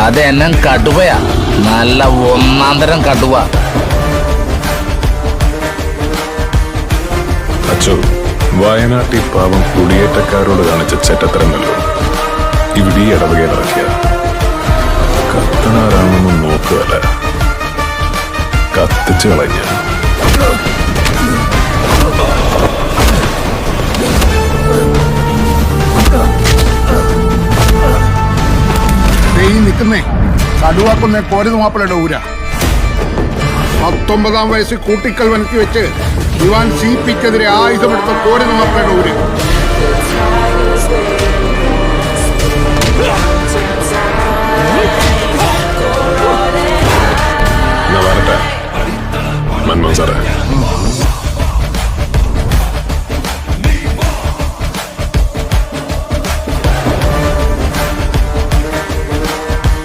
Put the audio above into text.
അത് എന്നെ കടുവയാ, നല്ല ഒന്നാം തരം കടുവ. അച്ചോ, വയനാട്ടിൽ പാവം കുടിയേറ്റക്കാരോട് കാണിച്ച ചെറ്റത്തരമല്ലോ ഇവിടെ ഈ ഇടവകയിൽ ഇറക്കിയ. കത്തനാരാണെന്നൊന്നും നോക്കുകയല്ല, കത്തിച്ചു കളഞ്ഞ. നിൽക്കുന്നേ കടുവാക്കുന്ന കോരതുമാപ്പിളയുടെ ഊര. 19-ാം വയസ്സിൽ കൂട്ടിക്കൽ വനത്തിൽ വെച്ച് ദിവാൻ CP-ക്കെതിരെ ആയുധമെടുത്ത കോരതുമാപ്പിളയുടെ ഊര്.